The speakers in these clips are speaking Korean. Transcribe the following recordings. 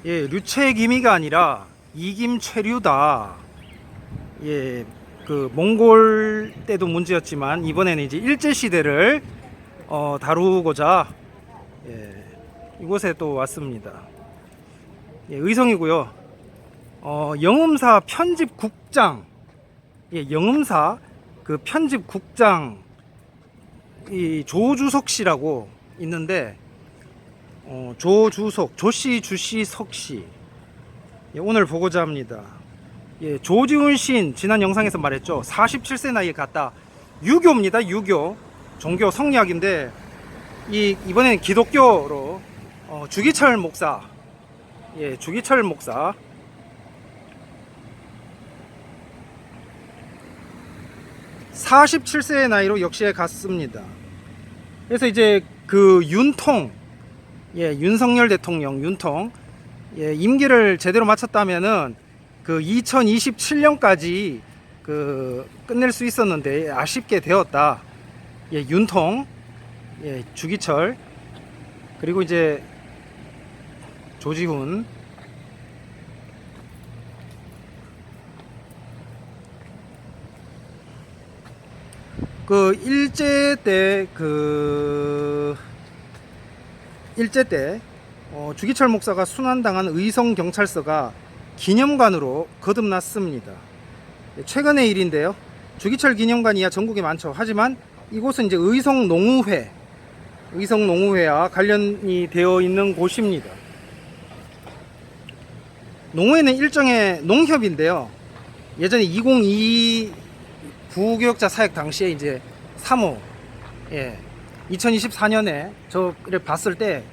예, 류체기미가 아니라 이김체류다. 예, 그 몽골 때도 문제였지만 이번에는 이제 일제 시대를 다루고자 이곳에 또 왔습니다. 예, 의성이고요. 영음사 편집국장, 예, 영음사 그 편집국장 이 조주석 씨라고 있는데 조주석, 조씨, 주씨, 석씨, 예, 오늘 보고자 합니다. 예, 조지훈 시인 지난 영상에서 말했죠. 47세 나이에 갔다. 유교입니다. 유교 종교 성리학인데 이번에는 기독교로 주기철 목사, 예, 주기철 목사 47세의 나이로 역시에 갔습니다. 그래서 이제 그 윤통, 예, 윤석열 대통령 윤통, 예, 임기를 제대로 마쳤다면은 그 2027년까지 그 끝낼 수 있었는데 아쉽게 되었다. 예, 윤통, 예, 주기철, 그리고 이제 조지훈. 그 일제 때 주기철 목사가 순환당한 의성 경찰서가 기념관으로 거듭났습니다. 최근의 일인데요. 주기철 기념관이야 전국에 많죠. 하지만 이곳은 이제 의성 농우회와 관련이 되어 있는 곳입니다. 농우회는 일종의 농협인데요. 예전에 2022 부교역자 사역 당시에 이제 3호, 예, 2024년에 저를 봤을 때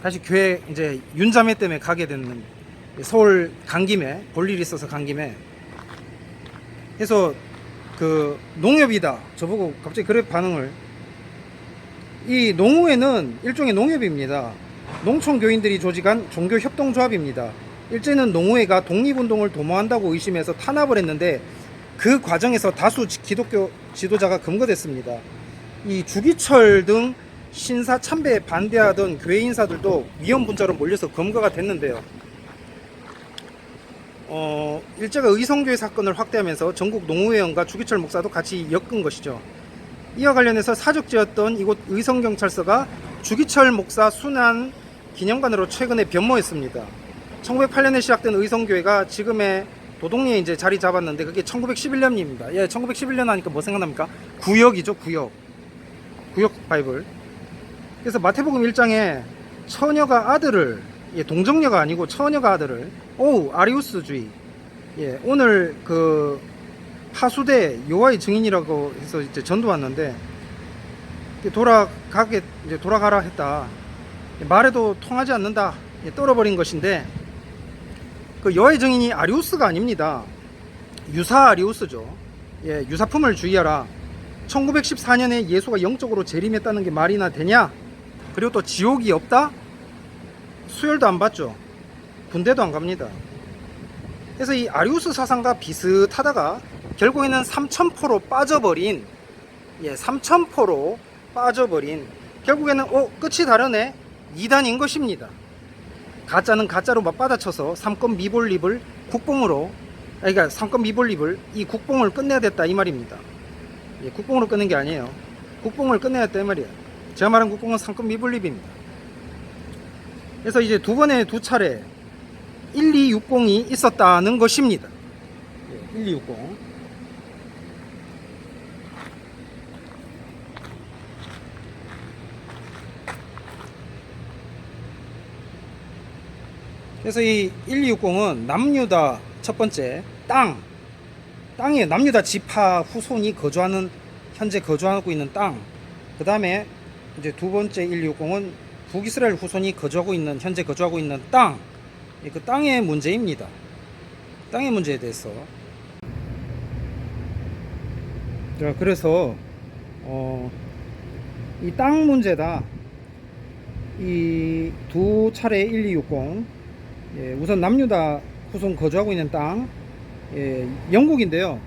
다시 교회 이제 윤자매 때문에 가게 됐는, 서울 간 김에 볼 일이 있어서 간 김에 해서 그 농협이다 저보고 갑자기 그래 반응을. 이 농우회는 일종의 농협입니다. 농촌 교인들이 조직한 종교 협동조합입니다. 일제는 농우회가 독립운동을 도모한다고 의심해서 탄압을 했는데 그 과정에서 다수 기독교 지도자가 검거됐습니다. 이 주기철 등 신사 참배에 반대하던 교회 인사들도 위험분자로 몰려서 검거가 됐는데요. 일제가 의성교회 사건을 확대하면서 전국 농우회원과 주기철 목사도 같이 엮은 것이죠. 이와 관련해서 사적지였던 이곳 의성경찰서가 주기철 목사 순환 기념관으로 최근에 변모했습니다. 1908년에 시작된 의성교회가 지금의 도동리에 이제 자리 잡았는데 그게 1911년입니다. 예, 1911년 하니까 뭐 생각납니까? 구역이죠, 구역 바이블. 그래서 마태복음 1장에 처녀가 아들을, 예, 동정녀가 아니고 처녀가 아들을, 아리우스주의, 예, 오늘 그 하수대 여호와의 증인이라고 해서 이제 전도 왔는데 돌아가라 했다. 말해도 통하지 않는다. 예, 떨어버린 것인데 그 여호와의 증인이 아리우스가 아닙니다. 유사 아리우스죠. 예, 유사품을 주의하라. 1914년에 예수가 영적으로 재림했다는 게 말이나 되냐? 그리고 또 지옥이 없다? 수혈도 안 받죠. 군대도 안 갑니다. 그래서 이 아리우스 사상과 비슷하다가 결국에는 삼천포로 빠져버린, 예, 삼천포로 빠져버린, 결국에는 끝이 다르네, 이단인 것입니다. 가짜는 가짜로 맞받아쳐서 삼권 미볼립을 국뽕으로, 그러니까 삼권 미볼립을, 이 국뽕을 끝내야 됐다 이 말입니다. 예, 국뽕으로 끝낸 게 아니에요. 국뽕을 끝내야 됐다 이 말이에요. 제가 말한 국뽕은 삼권 미볼립입니다. 그래서 이제 두 차례 1260이 있었다는 것입니다. 예, 1260. 그래서 이 1260은 남유다 첫 번째 땅이에요. 남유다 지파 후손이 현재 거주하고 있는 땅. 그 다음에 이제 두 번째 1260은 북이스라엘 후손이 현재 거주하고 있는 땅. 그 땅의 문제입니다. 땅의 문제에 대해서. 자, 그래서 이 땅 문제다. 이 두 차례 1260, 예, 우선 남유다 후손 거주하고 있는 땅, 예, 영국인데요.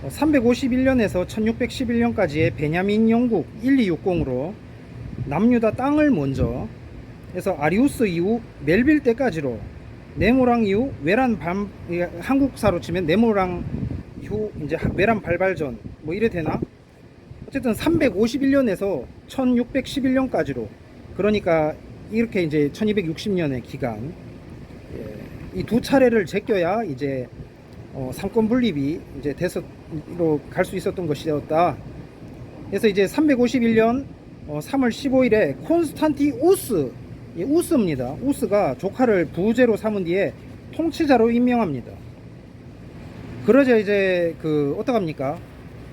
351년에서 1611년까지의 베냐민 영국 1260으로 남유다 땅을 먼저 해서 아리우스 이후 멜빌 때까지로 네모랑 이후 외란 반, 한국사로 치면 네모랑 후 이제 외란 발발전 뭐 이래 되나? 어쨌든 351년에서 1611년까지로, 그러니까 이렇게 이제 1260년의 기간, 이 두 차례를 제껴야 이제 상권 분립이 이제 대서로 갈 수 있었던 것이었다. 그래서 이제 351년 3월 15일에 콘스탄티우스, 우스입니다. 우스가 조카를 부제로 삼은 뒤에 통치자로 임명합니다. 그러자 이제 그 어떡합니까?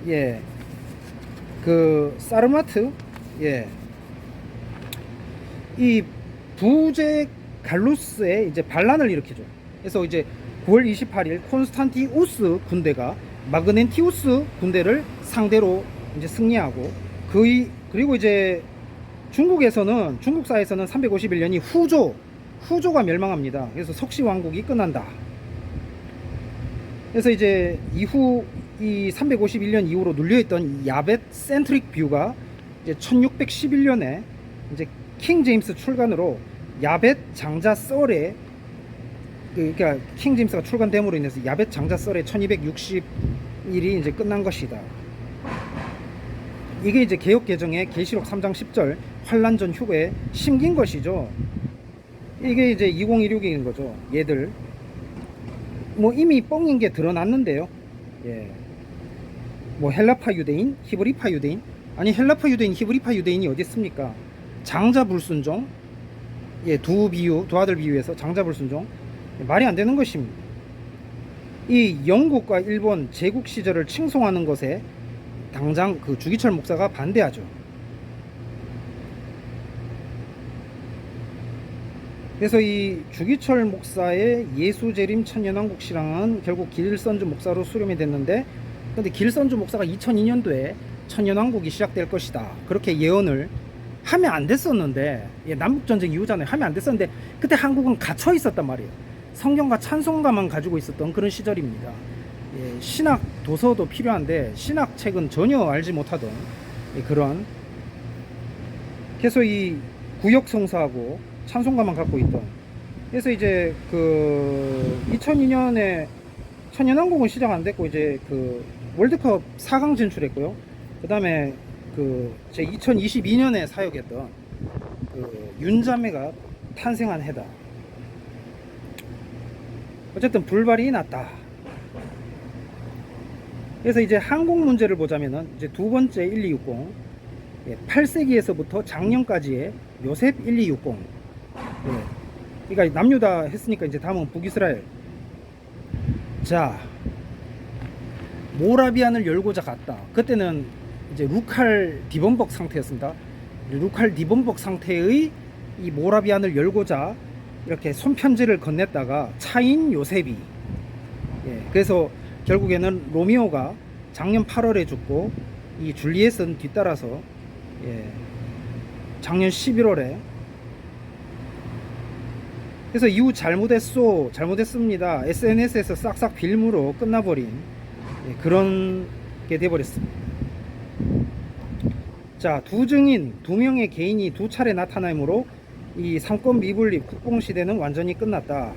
예, 그 사르마트, 예, 이 부제 갈루스의 이제 반란을 일으키죠. 그래서 이제 9월 28일 콘스탄티우스 군대가 마그넨티우스 군대를 상대로 이제 승리하고, 그리고 이제 중국사에서는 351년이 후조가 멸망합니다. 그래서 석시 왕국이 끝난다. 그래서 이제 이후 이 351년 이후로 눌려있던 야벳 센트릭 뷰가 이제 1611년에 이제 킹 제임스 출간으로 야벳 장자 썰에, 그러니까 킹 제임스가 출간됨으로 인해서 야벳 장자 썰에 1260일이 이제 끝난 것이다. 이게 이제 개혁 개정의 계시록 3장 10절 환란전 휴거에 심긴 것이죠. 이게 이제 2016인 거죠. 얘들 뭐 이미 뻥인 게 드러났는데요. 예. 뭐 헬라파 유대인, 히브리파 유대인, 아니 헬라파 유대인, 히브리파 유대인이 어디 있습니까? 장자 불순종, 예, 두 아들 비유에서 장자 불순종, 말이 안 되는 것입니다. 이 영국과 일본 제국 시절을 칭송하는 것에 당장 그 주기철 목사가 반대하죠. 그래서 이 주기철 목사의 예수재림 천년왕국 신앙은 결국 길선주 목사로 수렴이 됐는데, 근데 길선주 목사가 2002년도에 천년왕국이 시작될 것이다, 그렇게 예언을 하면 안 됐었는데, 예, 남북전쟁 이후잖아요. 하면 안 됐었는데 그때 한국은 갇혀 있었단 말이에요. 성경과 찬송가만 가지고 있었던 그런 시절입니다. 예, 신학 도서도 필요한데 신학책은 전혀 알지 못하던, 예, 그런. 그래서 이 구역 성사하고 찬송가만 갖고 있던. 그래서 이제 그 2002년에 천년왕국은 시작 안 됐고 이제 그 월드컵 4강 진출했고요. 그 다음에 그 제 2022년에 사역했던 그 윤자매가 탄생한 해다. 어쨌든 불발이 났다. 그래서 이제 한국 문제를 보자면은 이제 두 번째 1260, 8세기에서부터 작년까지의 요셉 1260. 예. 그러니까 남유다 했으니까 이제 다음은 북이스라엘. 자, 모라비안을 열고자 갔다. 그때는 이제 루칼 디본벅 상태였습니다. 루칼 디본벅 상태의 이 모라비안을 열고자 이렇게 손편지를 건넸다가 차인 요셉이, 예, 그래서 결국에는 로미오가 작년 8월에 죽고 이 줄리엣은 뒤따라서, 예, 작년 11월에. 그래서 이후 잘못했습니다 SNS에서 싹싹 빌무로 끝나버린, 예, 그런 게 돼버렸습니다. 자, 두 증인, 두 명의 개인이 두 차례 나타나므로 이 삼권 미분립 국뽕시대는 완전히 끝났다.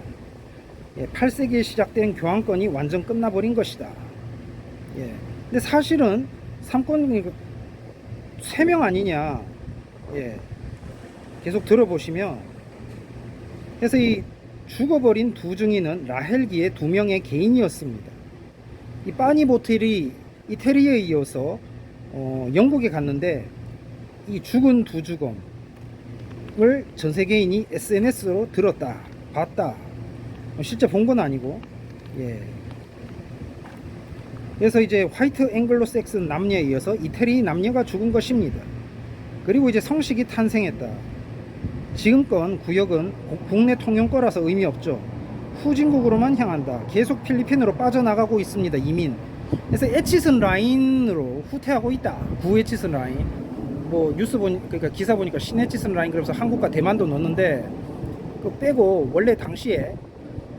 예, 8세기에 시작된 교황권이 완전 끝나버린 것이다. 예, 근데 사실은 삼권이 3명 아니냐. 예, 계속 들어보시면, 그래서 이 죽어버린 두 증인은 라헬기의 2명의 개인이었습니다. 이 빠니보틀이 이태리에 이어서 영국에 갔는데 이 죽은 두 죽음을 전 세계인이 SNS로 들었다, 봤다. 실제 본 건 아니고, 예. 그래서 이제 화이트 앵글로색슨 남녀에 이어서 이태리 남녀가 죽은 것입니다. 그리고 이제 성식이 탄생했다. 지금껏 구역은 국내 통용거라서 의미 없죠. 후진국으로만 향한다. 계속 필리핀으로 빠져나가고 있습니다. 이민. 그래서 에치슨 라인으로 후퇴하고 있다. 구에치슨 라인. 뭐 뉴스 그러니까 기사 보니까 신에치슨 라인, 그러면서 한국과 대만도 넣었는데 그 빼고 원래 당시에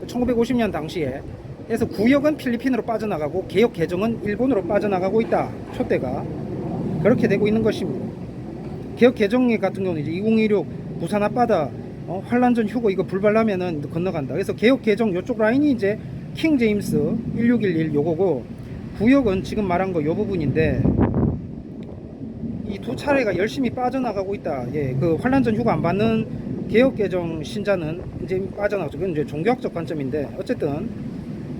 1950년 당시에, 그래서 구역은 필리핀으로 빠져나가고 개혁 개정은 일본으로 빠져나가고 있다. 촛대가 그렇게 되고 있는 것입니다. 개혁 개정 같은 경우는 이제 2016 부산 앞바다 환란전 휴거 이거 불발하면은 건너간다. 그래서 개혁 개정 요쪽 라인이 이제 킹 제임스 1611 요거고, 구역은 지금 말한 거 요 부분인데, 이 두 차례가 열심히 빠져나가고 있다. 예, 그 환란전 휴가 안 받는 개혁 개정 신자는 이제 빠져나가죠. 그건 이제 종교학적 관점인데, 어쨌든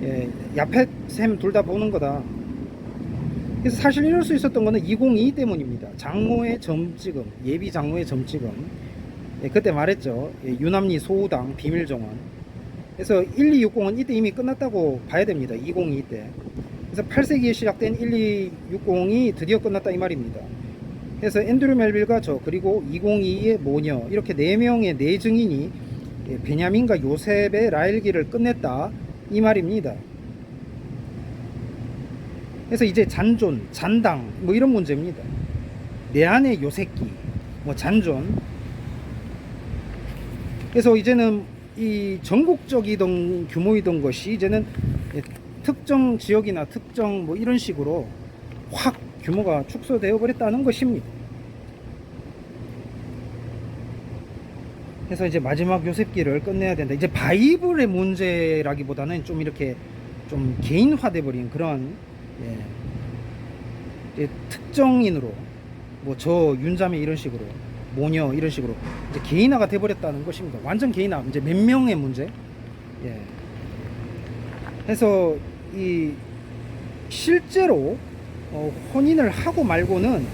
예, 야펫 셈 둘 다 보는 거다. 그래서 사실 이럴 수 있었던 거는 2022 때문입니다. 장로의 점찍음, 예비 장로의 점찍음. 예, 그때 말했죠. 예, 유남리 소우당 비밀정원. 그래서 1260은 이때 이미 끝났다고 봐야 됩니다. 2022 때. 그래서 8세기에 시작된 1260이 드디어 끝났다 이 말입니다. 그래서 앤드류 멜빌과 저 그리고 2022의 모녀 이렇게 4명의 네 증인이 베냐민과 요셉의 라일기를 끝냈다 이 말입니다. 그래서 이제 잔존, 잔당 뭐 이런 문제입니다. 내 안에 요새끼, 뭐 잔존. 그래서 이제는 이 전국적이던 규모이던 것이 이제는 특정 지역이나 특정 뭐 이런 식으로 확 규모가 축소되어 버렸다는 것입니다. 그래서 이제 마지막 요셉기를 끝내야 된다. 이제 바이블의 문제라기보다는 좀 이렇게 좀 개인화돼 버린 그런 이제 특정인으로 뭐 저 윤자매 이런 식으로 모녀 이런 식으로 이제 개인화가 돼 버렸다는 것입니다. 완전 개인화. 이제 몇 명의 문제. 해서 이 실제로 혼인을 하고 말고는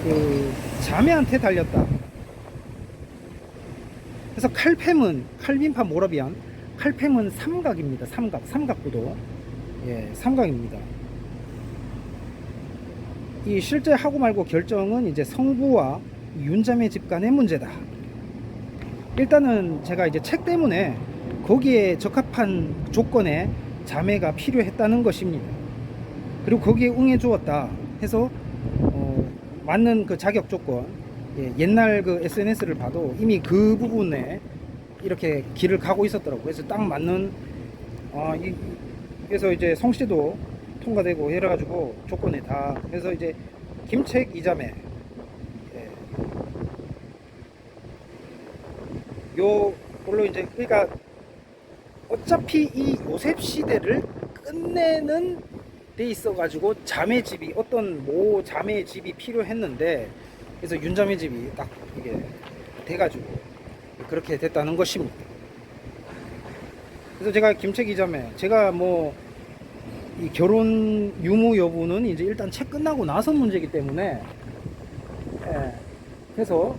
그 자매한테 달렸다. 그래서 칼빈파 모라비안 칼팸은 삼각입니다. 삼각구도. 삼각입니다. 이 실제 하고 말고 결정은 이제 성부와 윤자매 집 간의 문제다. 일단은 제가 이제 책 때문에 거기에 적합한 조건의 자매가 필요했다는 것입니다. 그리고 거기에 응해 주었다 해서 맞는 그 자격 조건, 옛날 그 SNS를 봐도 이미 그 부분에 이렇게 길을 가고 있었더라고요. 그래서 딱 맞는 그래서 이제 성씨도 통과되고 이래가지고 조건에 다. 그래서 이제 김책 이자매 요걸로 이제 그러니까 어차피 이 요셉 시대를 끝내는 데 있어 가지고 자매 집이 어떤 모 자매 집이 필요했는데, 그래서 윤자매 집이 딱 이게 돼 가지고 그렇게 됐다는 것입니다. 그래서 제가 김책 이자매 제가 뭐 이 결혼 유무 여부는 이제 일단 책 끝나고 나서 문제이기 때문에 그래서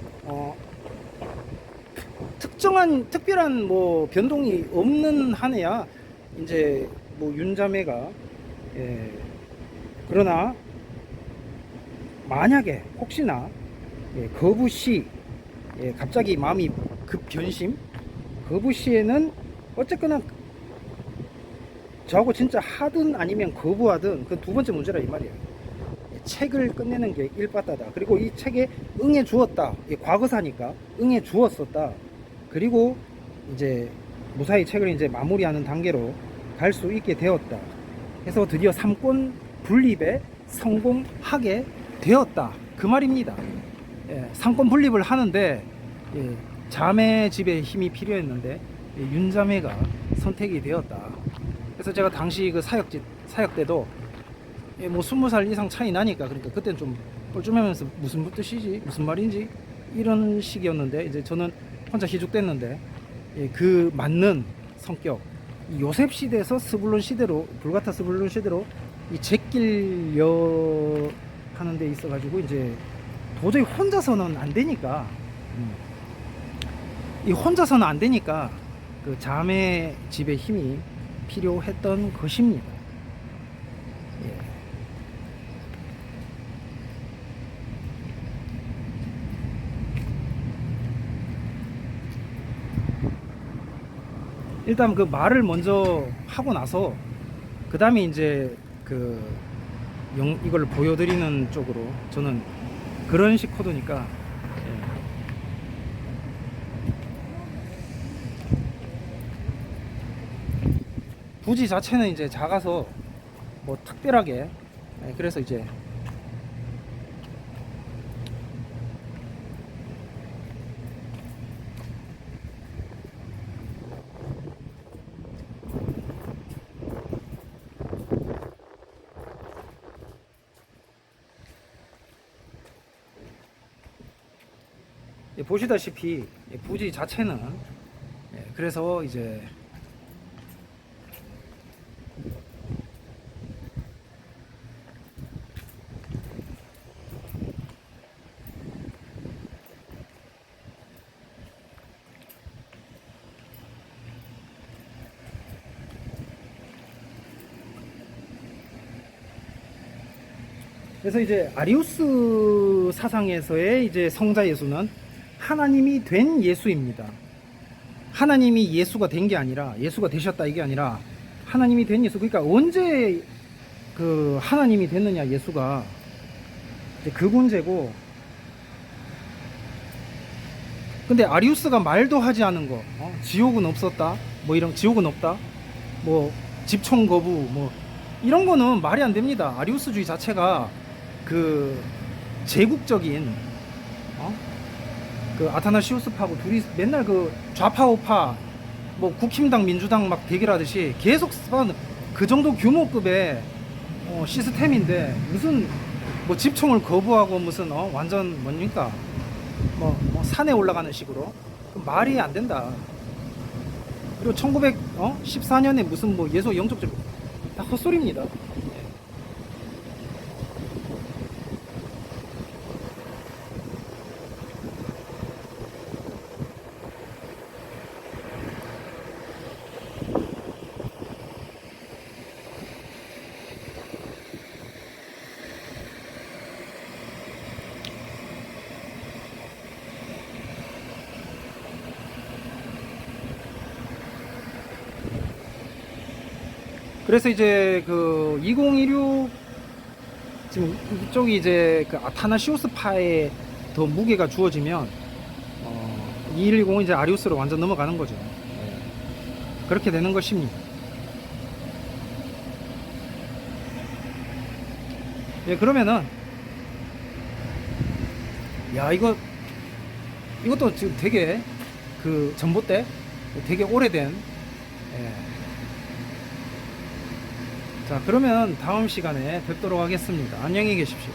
특별한 뭐 변동이 없는 한에야 이제 뭐 윤자매가 그러나 만약에 혹시나 거부시 갑자기 마음이 급 변심 거부시에는 어쨌거나 저하고 진짜 하든 아니면 거부하든 그 두 번째 문제라 이 말이에요. 책을 끝내는 게 일바다다. 그리고 이 책에 응해 주었다. 과거사니까 응해 주었었다. 그리고 이제 무사히 책을 이제 마무리하는 단계로 갈 수 있게 되었다. 그래서 드디어 삼권 분립에 성공하게 되었다. 그 말입니다. 삼권 분립을 하는데 자매 집에 힘이 필요했는데 윤자매가 선택이 되었다. 그래서 제가 당시 그 사역 때도 뭐 20살 이상 차이 나니까 그러니까 그때는 좀 뻘쭘하면서 무슨 뜻이지 무슨 말인지 이런 식이었는데, 이제 저는 혼자 희죽됐는데 그 맞는 성격 이 요셉 시대에서 스불론 시대로 불가타 스불론 시대로 이 제낄려 하는 데 있어 가지고 이제 도저히 혼자서는 안 되니까 이 혼자서는 안 되니까 그 자매 집의 힘이 필요했던 것입니다. 일단 그 말을 먼저 하고 나서 그 다음에 이제 그 이걸 보여드리는 쪽으로 저는 그런 식 코드니까 부지 자체는 이제 작아서 뭐 특별하게 그래서 이제 예, 보시다시피 부지 자체는 그래서 이제 그래서 이제 아리우스 사상에서의 이제 성자 예수는 하나님이 된 예수입니다. 하나님이 예수가 된 게 아니라 예수가 되셨다 이게 아니라 하나님이 된 예수. 그러니까 언제 그 하나님이 됐느냐 예수가 이제 그 문제고. 근데 아리우스가 말도 하지 않은 거, 지옥은 없었다, 뭐 이런 지옥은 없다, 뭐 집총 거부, 뭐 이런 거는 말이 안 됩니다. 아리우스주의 자체가 그 제국적인 그 아타나시우스파하고 둘이 맨날 그 좌파 우파 뭐 국힘당 민주당 막 대결하듯이 계속 그 정도 규모급의 시스템인데 무슨 뭐 집총을 거부하고 무슨 완전 뭡니까 뭐 산에 올라가는 식으로 말이 안 된다. 그리고 1914년에 무슨 뭐 예수 영접적 다 헛소리입니다. 그래서 이제 그 2016 지금 이쪽이 이제 그 아타나시우스파에 더 무게가 주어지면 2110은 이제 아리우스로 완전 넘어가는 거죠. 그렇게 되는 것입니다. 예, 그러면은 야 이것도 지금 되게 그 전봇대 되게 오래된 자, 그러면 다음 시간에 뵙도록 하겠습니다. 안녕히 계십시오.